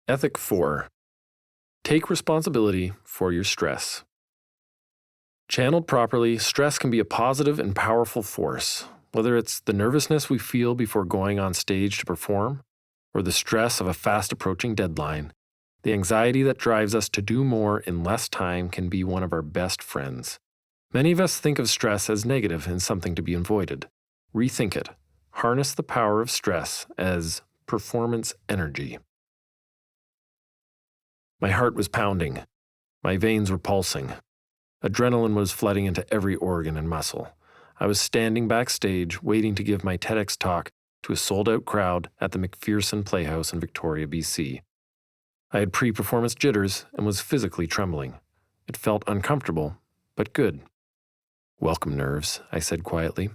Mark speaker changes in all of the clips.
Speaker 1: Ethic 4. Take responsibility for your stress. Channeled properly, stress can be a positive and powerful force, whether it's the nervousness we feel before going on stage to perform, or the stress of a fast-approaching deadline. The anxiety that drives us to do more in less time can be one of our best friends. Many of us think of stress as negative and something to be avoided. Rethink it. Harness the power of stress as performance energy. My heart was pounding. My veins were pulsing. Adrenaline was flooding into every organ and muscle. I was standing backstage, waiting to give my TEDx talk to a sold-out crowd at the McPherson Playhouse in Victoria, BC. I had pre-performance jitters and was physically trembling. It felt uncomfortable, but good. "Welcome, nerves," I said quietly.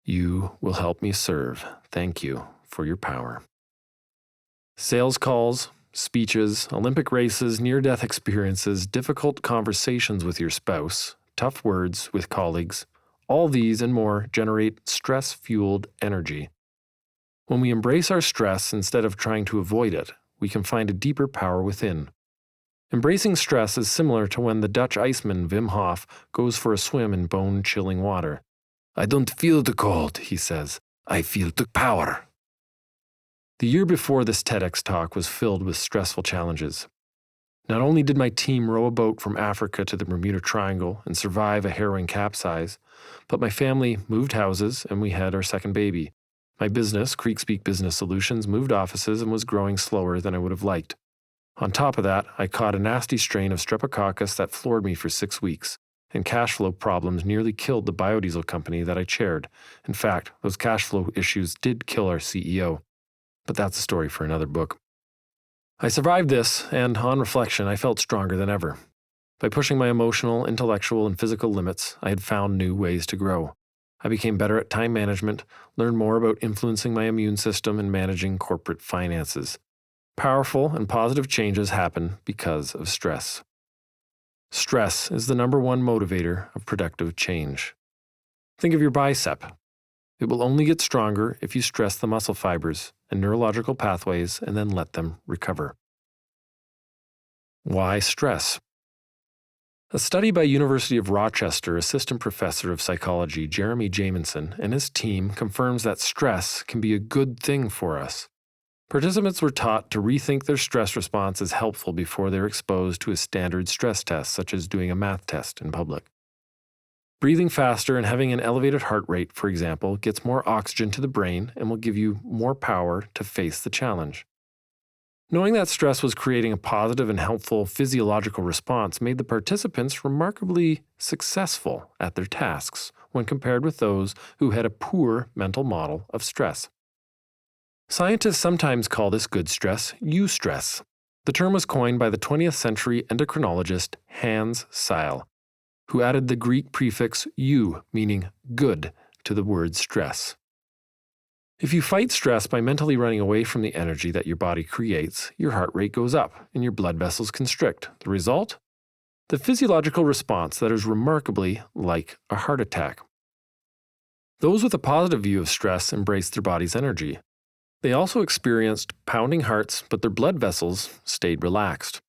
Speaker 1: "You will help me serve. Thank you for your power." Sales calls, speeches, Olympic races, near-death experiences, difficult conversations with your spouse, tough words with colleagues, all these and more generate stress-fueled energy. When we embrace our stress instead of trying to avoid it, we can find a deeper power within. Embracing stress is similar to when the Dutch iceman Wim Hof goes for a swim in bone-chilling water. "I don't feel the cold," he says. "I feel the power." The year before this TEDx talk was filled with stressful challenges. Not only did my team row a boat from Africa to the Bermuda Triangle and survive a harrowing capsize, but my family moved houses and we had our second baby. My business, Kreek Business Solutions, moved offices and was growing slower than I would have liked. On top of that, I caught a nasty strain of streptococcus that floored me for 6 weeks, and cash flow problems nearly killed the biodiesel company that I chaired. In fact, those cash flow issues did kill our CEO. But that's a story for another book. I survived this, and on reflection, I felt stronger than ever. By pushing my emotional, intellectual, and physical limits, I had found new ways to grow. I became better at time management, learned more about influencing my immune system and managing corporate finances. Powerful and positive changes happen because of stress. Stress is the #1 motivator of productive change. Think of your bicep. It will only get stronger if you stress the muscle fibers and neurological pathways and then let them recover. Why stress? A study by University of Rochester assistant professor of psychology Jeremy Jamieson and his team confirms that stress can be a good thing for us. Participants were taught to rethink their stress response as helpful before they're exposed to a standard stress test, such as doing a math test in public. Breathing faster and having an elevated heart rate, for example, gets more oxygen to the brain and will give you more power to face the challenge. Knowing that stress was creating a positive and helpful physiological response made the participants remarkably successful at their tasks when compared with those who had a poor mental model of stress. Scientists sometimes call this good stress eustress. The term was coined by the 20th century endocrinologist Hans Seil, who added the Greek prefix eu, meaning good, to the word stress. If you fight stress by mentally running away from the energy that your body creates, your heart rate goes up and your blood vessels constrict. The result? The physiological response that is remarkably like a heart attack. Those with a positive view of stress embraced their body's energy. They also experienced pounding hearts, but their blood vessels stayed relaxed.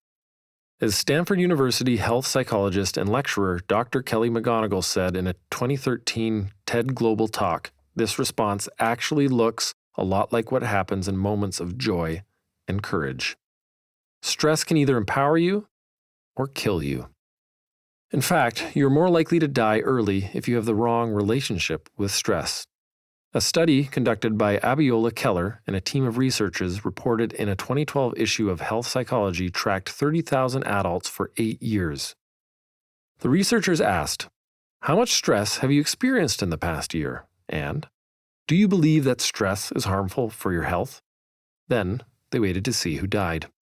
Speaker 1: As Stanford University health psychologist and lecturer Dr. Kelly McGonigal said in a 2013 TED Global talk, this response actually looks a lot like what happens in moments of joy and courage. Stress can either empower you or kill you. In fact, you're more likely to die early if you have the wrong relationship with stress. A study conducted by Abiola Keller and a team of researchers reported in a 2012 issue of Health Psychology tracked 30,000 adults for 8 years. The researchers asked, "How much stress have you experienced in the past year? And do you believe that stress is harmful for your health?" Then they waited to see who died.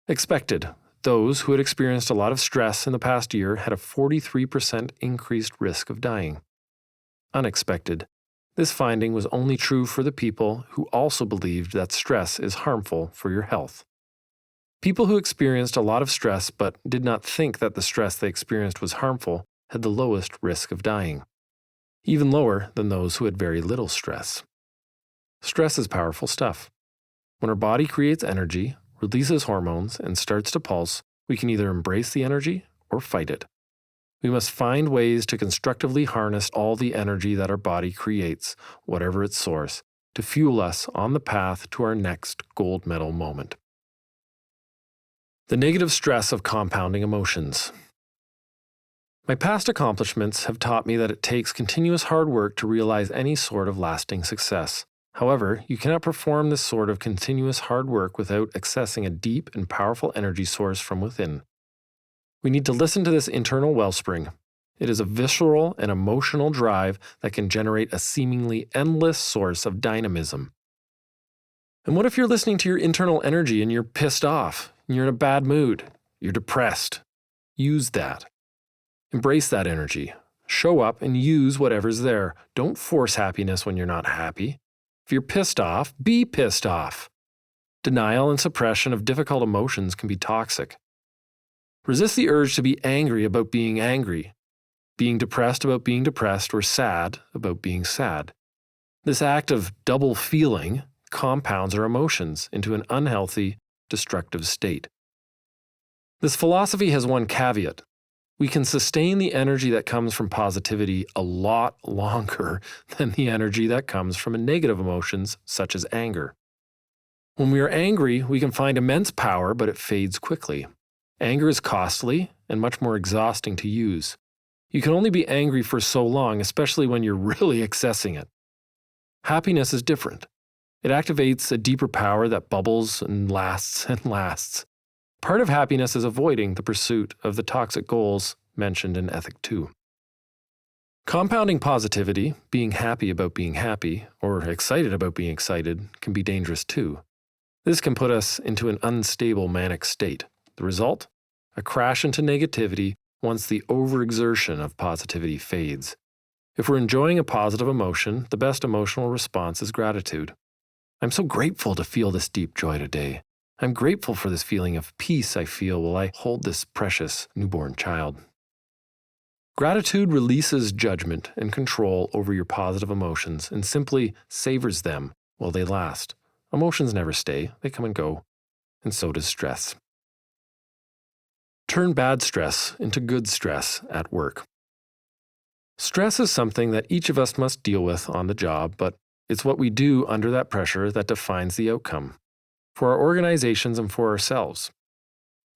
Speaker 1: Expected, those who had experienced a lot of stress in the past year had a 43% increased risk of dying. Unexpected, this finding was only true for the people who also believed that stress is harmful for your health. People who experienced a lot of stress but did not think that the stress they experienced was harmful had the lowest risk of dying, even lower than those who had very little stress. Stress is powerful stuff. When our body creates energy, releases hormones, and starts to pulse, we can either embrace the energy or fight it. We must find ways to constructively harness all the energy that our body creates, whatever its source, to fuel us on the path to our next gold medal moment. The negative stress of compounding emotions. My past accomplishments have taught me that it takes continuous hard work to realize any sort of lasting success. However, you cannot perform this sort of continuous hard work without accessing a deep and powerful energy source from within. We need to listen to this internal wellspring. It is a visceral and emotional drive that can generate a seemingly endless source of dynamism. And what if you're listening to your internal energy and you're pissed off, and you're in a bad mood, you're depressed? Use that. Embrace that energy. Show up and use whatever's there. Don't force happiness when you're not happy. If you're pissed off, be pissed off. Denial and suppression of difficult emotions can be toxic. Resist the urge to be angry about being angry, being depressed about being depressed, or sad about being sad. This act of double feeling compounds our emotions into an unhealthy, destructive state. This philosophy has one caveat. We can sustain the energy that comes from positivity a lot longer than the energy that comes from negative emotions such as anger. When we are angry, we can find immense power, but it fades quickly. Anger is costly and much more exhausting to use. You can only be angry for so long, especially when you're really accessing it. Happiness is different. It activates a deeper power that bubbles and lasts and lasts. Part of happiness is avoiding the pursuit of the toxic goals mentioned in Ethic 2. Compounding positivity, being happy about being happy, or excited about being excited, can be dangerous too. This can put us into an unstable manic state. The result? A crash into negativity once the overexertion of positivity fades. If we're enjoying a positive emotion, the best emotional response is gratitude. I'm so grateful to feel this deep joy today. I'm grateful for this feeling of peace I feel while I hold this precious newborn child. Gratitude releases judgment and control over your positive emotions and simply savors them while they last. Emotions never stay, they come and go, and so does stress. Turn bad stress into good stress at work. Stress is something that each of us must deal with on the job, but it's what we do under that pressure that defines the outcome, for our organizations and for ourselves.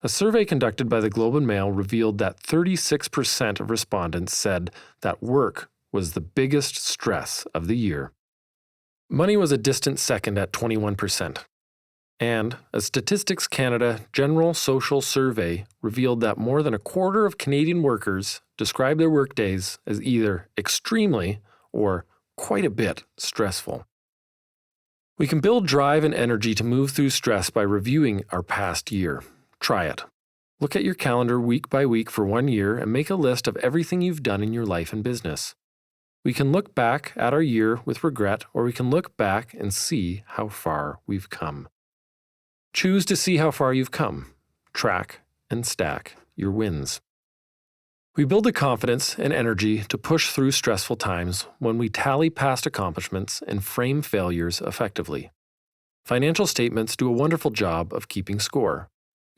Speaker 1: A survey conducted by the Globe and Mail revealed that 36% of respondents said that work was the biggest stress of the year. Money was a distant second at 21%. And a Statistics Canada General Social Survey revealed that more than a quarter of Canadian workers describe their workdays as either extremely or quite a bit stressful. We can build drive and energy to move through stress by reviewing our past year. Try it. Look at your calendar week by week for 1 year and make a list of everything you've done in your life and business. We can look back at our year with regret, or we can look back and see how far we've come. Choose to see how far you've come. Track and stack your wins. We build the confidence and energy to push through stressful times when we tally past accomplishments and frame failures effectively. Financial statements do a wonderful job of keeping score.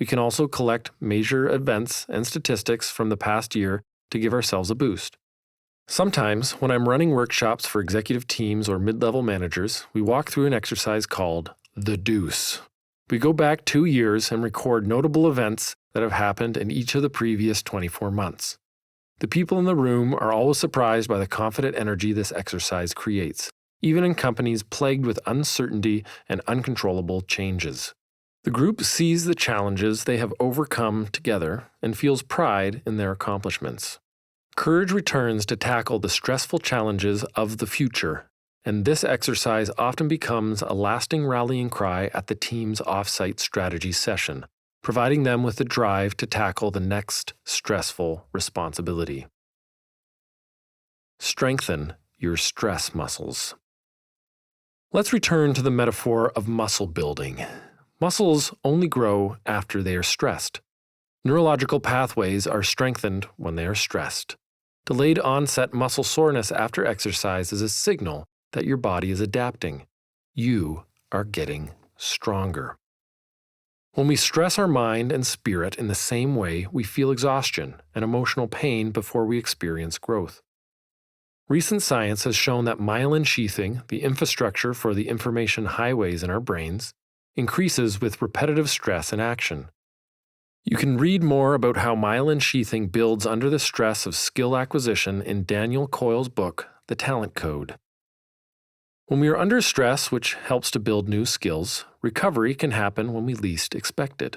Speaker 1: We can also collect major events and statistics from the past year to give ourselves a boost. Sometimes, when I'm running workshops for executive teams or mid-level managers, we walk through an exercise called the Deuce. We go back 2 years and record notable events that have happened in each of the previous 24 months. The people in the room are always surprised by the confident energy this exercise creates, even in companies plagued with uncertainty and uncontrollable changes. The group sees the challenges they have overcome together and feels pride in their accomplishments. Courage returns to tackle the stressful challenges of the future, and this exercise often becomes a lasting rallying cry at the team's off-site strategy session, providing them with the drive to tackle the next stressful responsibility. Strengthen your stress muscles. Let's return to the metaphor of muscle building. Muscles only grow after they are stressed. Neurological pathways are strengthened when they are stressed. Delayed onset muscle soreness after exercise is a signal that your body is adapting. You are getting stronger. When we stress our mind and spirit in the same way, we feel exhaustion and emotional pain before we experience growth. Recent science has shown that myelin sheathing, the infrastructure for the information highways in our brains, increases with repetitive stress and action. You can read more about how myelin sheathing builds under the stress of skill acquisition in Daniel Coyle's book, The Talent Code. When we are under stress, which helps to build new skills, recovery can happen when we least expect it.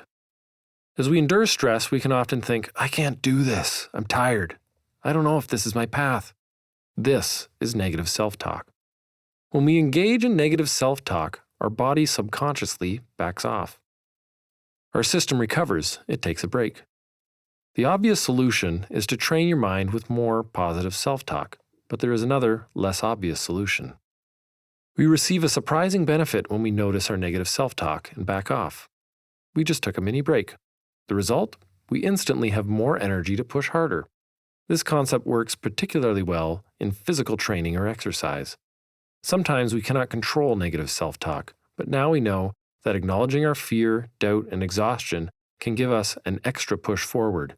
Speaker 1: As we endure stress, we can often think, I can't do this, I'm tired, I don't know if this is my path. This is negative self-talk. When we engage in negative self-talk, our body subconsciously backs off. Our system recovers, it takes a break. The obvious solution is to train your mind with more positive self-talk, but there is another, less obvious solution. We receive a surprising benefit when we notice our negative self-talk and back off. We just took a mini break. The result? We instantly have more energy to push harder. This concept works particularly well in physical training or exercise. Sometimes we cannot control negative self-talk, but now we know that acknowledging our fear, doubt, and exhaustion can give us an extra push forward.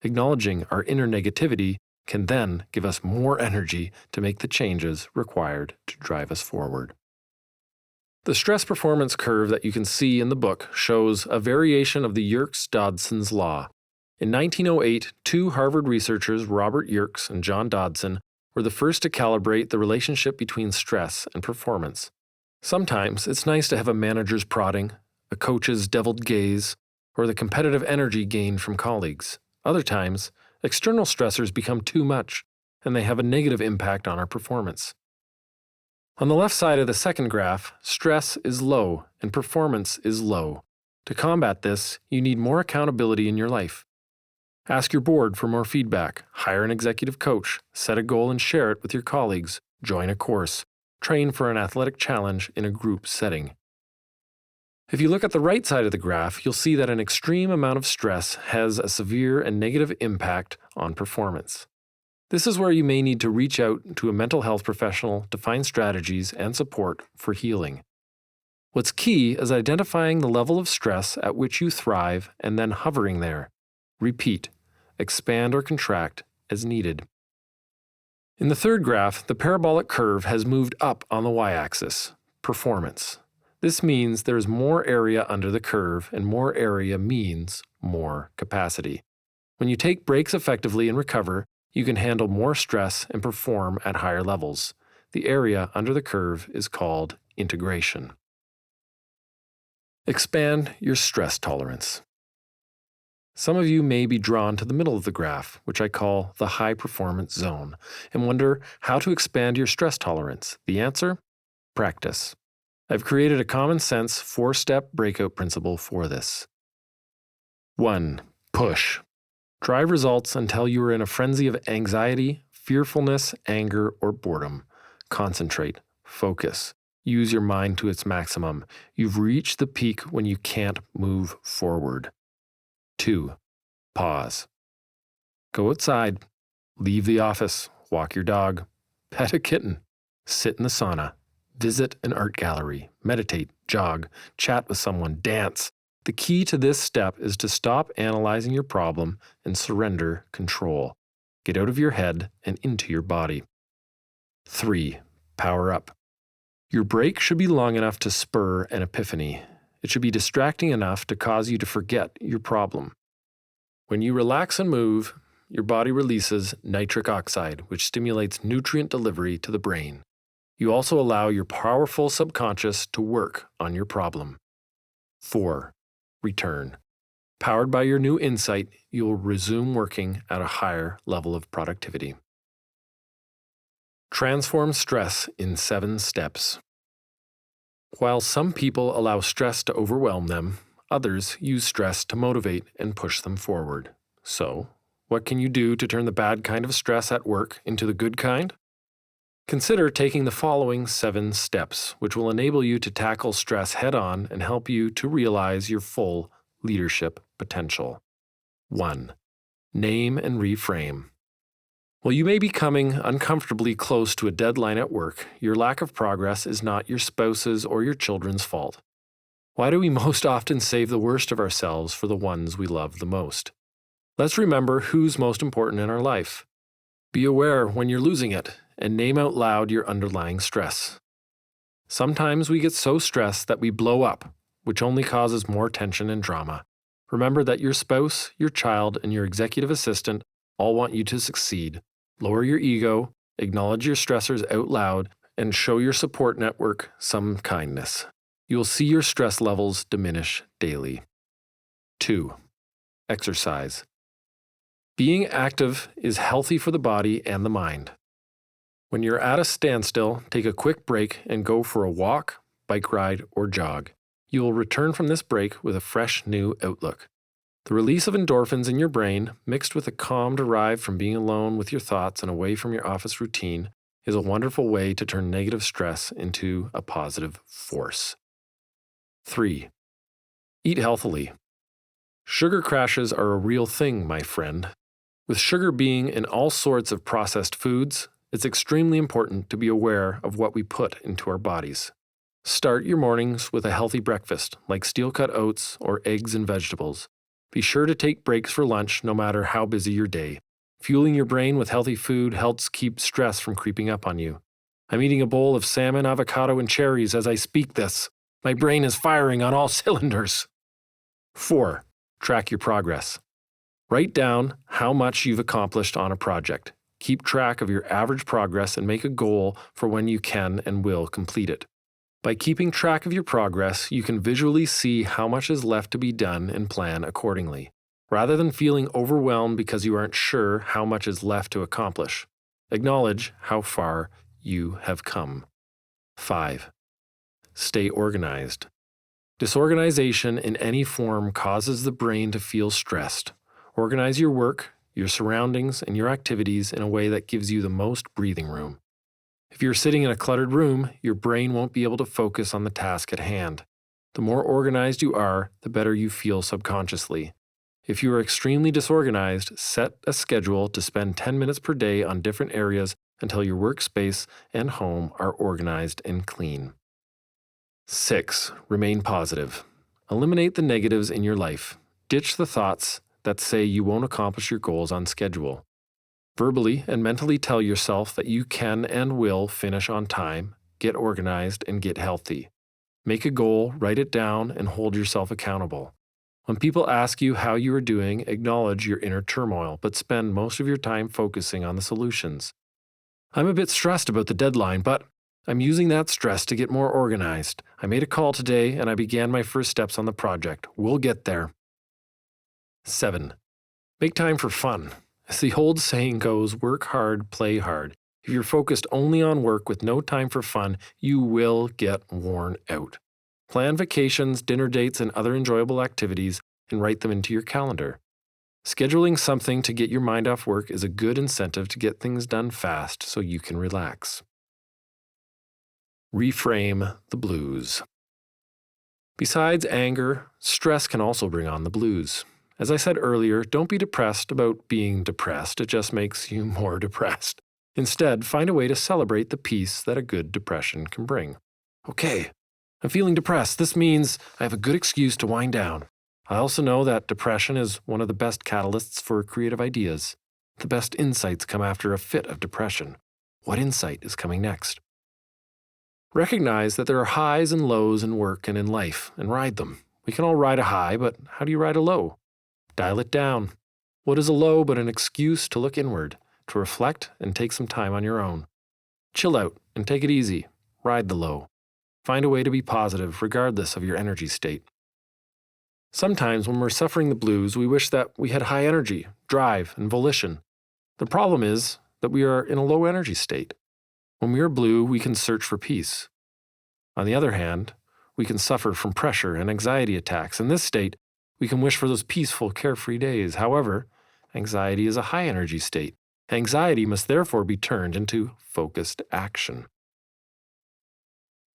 Speaker 1: Acknowledging our inner negativity can then give us more energy to make the changes required to drive us forward. The stress performance curve that you can see in the book shows a variation of the Yerkes-Dodson's law. In 1908, two Harvard researchers, Robert Yerkes and John Dodson, were the first to calibrate the relationship between stress and performance. Sometimes it's nice to have a manager's prodding, a coach's deviled gaze, or the competitive energy gained from colleagues. Other times, external stressors become too much, and they have a negative impact on our performance. On the left side of the second graph, stress is low and performance is low. To combat this, you need more accountability in your life. Ask your board for more feedback, hire an executive coach, set a goal and share it with your colleagues, join a course, train for an athletic challenge in a group setting. If you look at the right side of the graph, you'll see that an extreme amount of stress has a severe and negative impact on performance. This is where you may need to reach out to a mental health professional to find strategies and support for healing. What's key is identifying the level of stress at which you thrive and then hovering there. Repeat, expand or contract as needed. In the third graph, the parabolic curve has moved up on the y-axis, performance. This means there is more area under the curve, and more area means more capacity. When you take breaks effectively and recover, you can handle more stress and perform at higher levels. The area under the curve is called integration. Expand your stress tolerance. Some of you may be drawn to the middle of the graph, which I call the high performance zone, and wonder how to expand your stress tolerance. The answer? Practice. I've created a common sense 4-step breakout principle for this. 1. Push. Drive results until you are in a frenzy of anxiety, fearfulness, anger, or boredom. Concentrate. Focus. Use your mind to its maximum. You've reached the peak when you can't move forward. 2. Pause. Go outside. Leave the office. Walk your dog. Pet a kitten. Sit in the sauna. Visit an art gallery. Meditate. Jog. Chat with someone. Dance. The key to this step is to stop analyzing your problem and surrender control. Get out of your head and into your body. 3. Power up. Your break should be long enough to spur an epiphany. It should be distracting enough to cause you to forget your problem. When you relax and move, your body releases nitric oxide, which stimulates nutrient delivery to the brain. You also allow your powerful subconscious to work on your problem. 4. Return. Powered by your new insight, you will resume working at a higher level of productivity. Transform stress in 7 steps. While some people allow stress to overwhelm them, others use stress to motivate and push them forward. So, what can you do to turn the bad kind of stress at work into the good kind? Consider taking the following 7 steps, which will enable you to tackle stress head-on and help you to realize your full leadership potential. 1. Name and reframe. While you may be coming uncomfortably close to a deadline at work, your lack of progress is not your spouse's or your children's fault. Why do we most often save the worst of ourselves for the ones we love the most? Let's remember who's most important in our life. Be aware when you're losing it, and name out loud your underlying stress. Sometimes we get so stressed that we blow up, which only causes more tension and drama. Remember that your spouse, your child, and your executive assistant all want you to succeed. Lower your ego, acknowledge your stressors out loud, and show your support network some kindness. You will see your stress levels diminish daily. 2. Exercise. Being active is healthy for the body and the mind. When you're at a standstill, take a quick break and go for a walk, bike ride, or jog. You will return from this break with a fresh new outlook. The release of endorphins in your brain, mixed with the calm derived from being alone with your thoughts and away from your office routine, is a wonderful way to turn negative stress into a positive force. 3. Eat healthily. Sugar crashes are a real thing, my friend. With sugar being in all sorts of processed foods, it's extremely important to be aware of what we put into our bodies. Start your mornings with a healthy breakfast, like steel-cut oats or eggs and vegetables. Be sure to take breaks for lunch no matter how busy your day. Fueling your brain with healthy food helps keep stress from creeping up on you. I'm eating a bowl of salmon, avocado, and cherries as I speak this. My brain is firing on all cylinders. 4. Track your progress. Write down how much you've accomplished on a project. Keep track of your average progress and make a goal for when you can and will complete it. By keeping track of your progress, you can visually see how much is left to be done and plan accordingly, rather than feeling overwhelmed because you aren't sure how much is left to accomplish. Acknowledge how far you have come. 5. Stay organized. Disorganization in any form causes the brain to feel stressed. Organize your work, your surroundings, and your activities in a way that gives you the most breathing room. If you're sitting in a cluttered room, your brain won't be able to focus on the task at hand. The more organized you are, the better you feel subconsciously. If you are extremely disorganized, set a schedule to spend 10 minutes per day on different areas until your workspace and home are organized and clean. 6. Remain positive. Eliminate the negatives in your life. Ditch the thoughts that say you won't accomplish your goals on schedule. Verbally and mentally tell yourself that you can and will finish on time, get organized, and get healthy. Make a goal, write it down, and hold yourself accountable. When people ask you how you are doing, acknowledge your inner turmoil, but spend most of your time focusing on the solutions. I'm a bit stressed about the deadline, but I'm using that stress to get more organized. I made a call today, and I began my first steps on the project. We'll get there. 7. Make time for fun. As the old saying goes, work hard, play hard. If you're focused only on work with no time for fun, you will get worn out. Plan vacations, dinner dates, and other enjoyable activities, and write them into your calendar. Scheduling something to get your mind off work is a good incentive to get things done fast so you can relax. Reframe the blues. Besides anger, stress can also bring on the blues. As I said earlier, don't be depressed about being depressed. It just makes you more depressed. Instead, find a way to celebrate the peace that a good depression can bring. Okay, I'm feeling depressed. This means I have a good excuse to wind down. I also know that depression is one of the best catalysts for creative ideas. The best insights come after a fit of depression. What insight is coming next? Recognize that there are highs and lows in work and in life, and ride them. We can all ride a high, but how do you ride a low? Dial it down. What is a low but an excuse to look inward, to reflect and take some time on your own? Chill out and take it easy. Ride the low. Find a way to be positive regardless of your energy state. Sometimes when we're suffering the blues, we wish that we had high energy, drive, and volition. The problem is that we are in a low energy state. When we are blue, we can search for peace. On the other hand, we can suffer from pressure and anxiety attacks. In this state, we can wish for those peaceful, carefree days. However, anxiety is a high energy state. Anxiety must therefore be turned into focused action.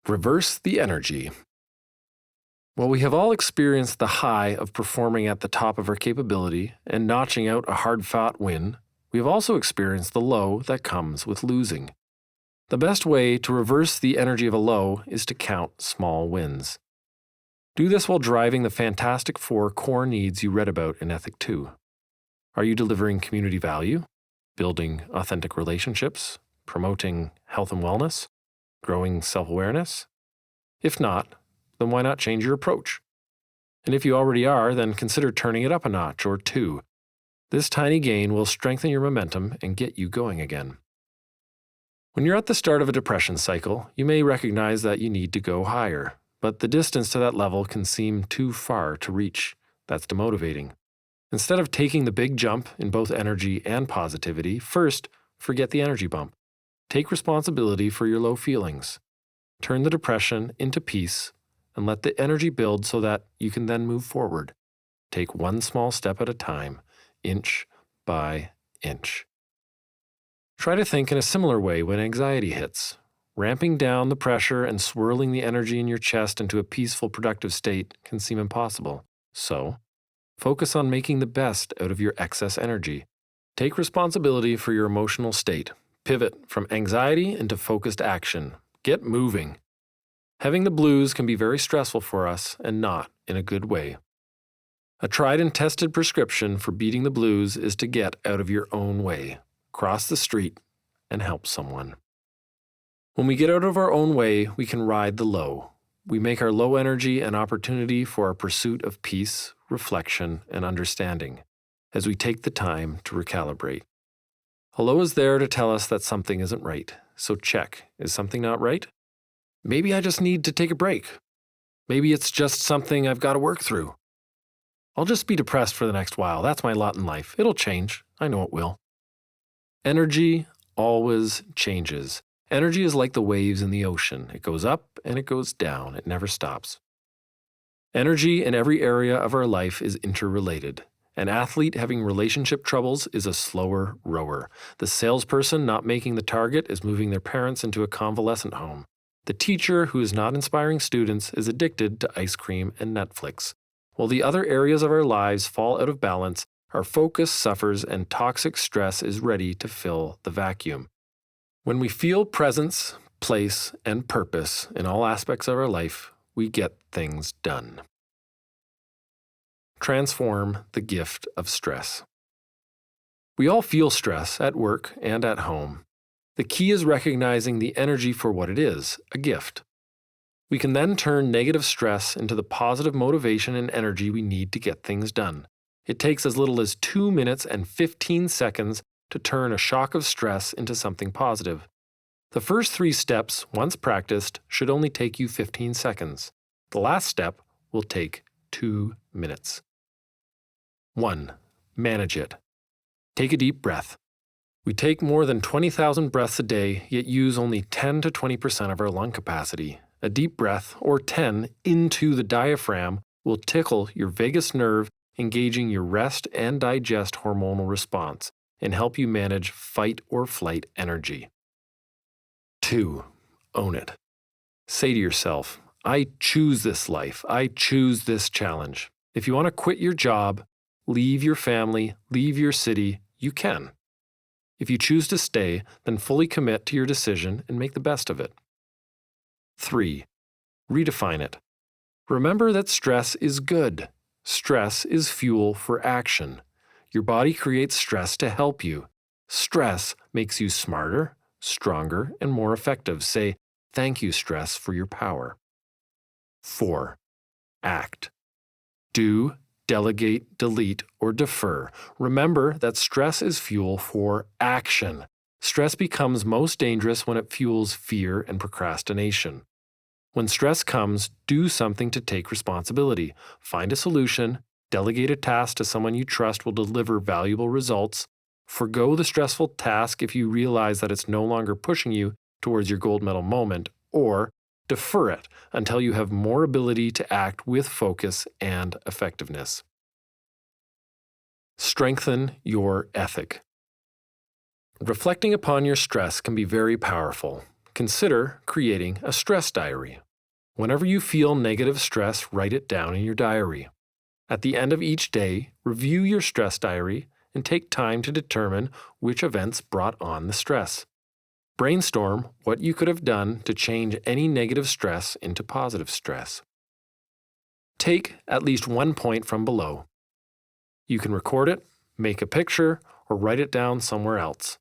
Speaker 1: Reverse the energy. While we have all experienced the high of performing at the top of our capability and notching out a hard-fought win, we have also experienced the low that comes with losing. The best way to reverse the energy of a low is to count small wins. Do this while driving the fantastic 4 core needs you read about in Ethic 2. Are you delivering community value, building authentic relationships, promoting health and wellness, growing self-awareness? If not, then why not change your approach? And if you already are, then consider turning it up a notch or 2. This tiny gain will strengthen your momentum and get you going again. When you're at the start of a depression cycle, you may recognize that you need to go higher, but the distance to that level can seem too far to reach. That's demotivating. Instead of taking the big jump in both energy and positivity, first, forget the energy bump. Take responsibility for your low feelings. Turn the depression into peace and let the energy build so that you can then move forward. Take one small step at a time, inch by inch. Try to think in a similar way when anxiety hits. Ramping down the pressure and swirling the energy in your chest into a peaceful, productive state can seem impossible. So, focus on making the best out of your excess energy. Take responsibility for your emotional state. Pivot from anxiety into focused action. Get moving. Having the blues can be very stressful for us and not in a good way. A tried and tested prescription for beating the blues is to get out of your own way, cross the street, and help someone. When we get out of our own way, we can ride the low. We make our low energy an opportunity for our pursuit of peace, reflection, and understanding as we take the time to recalibrate. A low is there to tell us that something isn't right, so check. Is something not right? Maybe I just need to take a break. Maybe it's just something I've got to work through. I'll just be depressed for the next while. That's my lot in life. It'll change. I know it will. Energy always changes. Energy is like the waves in the ocean. It goes up and it goes down. It never stops. Energy in every area of our life is interrelated. An athlete having relationship troubles is a slower rower. The salesperson not making the target is moving their parents into a convalescent home. The teacher who is not inspiring students is addicted to ice cream and Netflix. While the other areas of our lives fall out of balance, our focus suffers and toxic stress is ready to fill the vacuum. When we feel presence, place, and purpose in all aspects of our life, we get things done. Transform the gift of stress. We all feel stress at work and at home. The key is recognizing the energy for what it is, a gift. We can then turn negative stress into the positive motivation and energy we need to get things done. It takes as little as 2 minutes and 15 seconds to turn a shock of stress into something positive. The first 3 steps, once practiced, should only take you 15 seconds. The last step will take 2 minutes. 1. Manage it. Take a deep breath. We take more than 20,000 breaths a day, yet use only 10 to 20% of our lung capacity. A deep breath, or 10, into the diaphragm will tickle your vagus nerve, engaging your rest and digest hormonal response, and help you manage fight or flight energy. 2. Own it. Say to yourself, I choose this life. I choose this challenge. If you want to quit your job, leave your family, leave your city, you can. If you choose to stay, then fully commit to your decision and make the best of it. 3. Redefine it. Remember that stress is good. Stress is fuel for action. Your body creates stress to help you. Stress makes you smarter, stronger, and more effective. Say, thank you, stress, for your power. 4. Act. Do, delegate, delete, or defer. Remember that stress is fuel for action. Stress becomes most dangerous when it fuels fear and procrastination. When stress comes, do something to take responsibility. Find a solution, delegate a task to someone you trust will deliver valuable results, forgo the stressful task if you realize that it's no longer pushing you towards your gold medal moment, or defer it until you have more ability to act with focus and effectiveness. Strengthen your ethic. Reflecting upon your stress can be very powerful. Consider creating a stress diary. Whenever you feel negative stress, write it down in your diary. At the end of each day, review your stress diary and take time to determine which events brought on the stress. Brainstorm what you could have done to change any negative stress into positive stress. Take at least 1 point from below. You can record it, make a picture, or write it down somewhere else.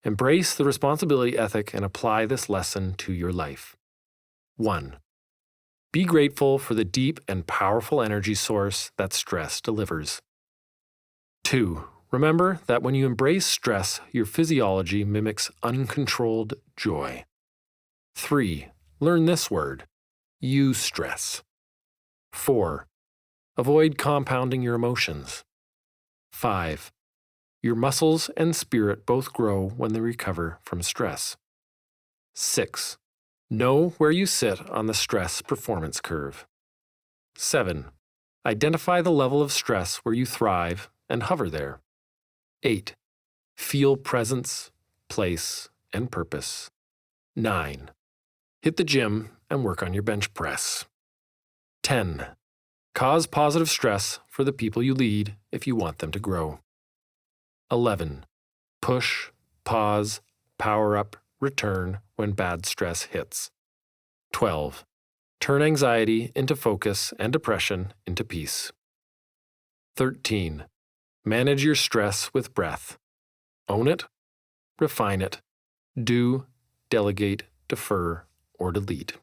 Speaker 1: Embrace the responsibility ethic and apply this lesson to your life. 1. Be grateful for the deep and powerful energy source that stress delivers. 2. Remember that when you embrace stress, your physiology mimics uncontrolled joy. 3. Learn this word: eustress. 4. Avoid compounding your emotions. 5. Your muscles and spirit both grow when they recover from stress. 6. Know where you sit on the stress performance curve. 7. Identify the level of stress where you thrive and hover there. 8. Feel presence, place, and purpose. 9. Hit the gym and work on your bench press. 10. Cause positive stress for the people you lead if you want them to grow. 11. Push, pause, power up, return when bad stress hits. 12. Turn anxiety into focus and depression into peace. 13. Manage your stress with breath. Own it, refine it, do, delegate, defer, or delete.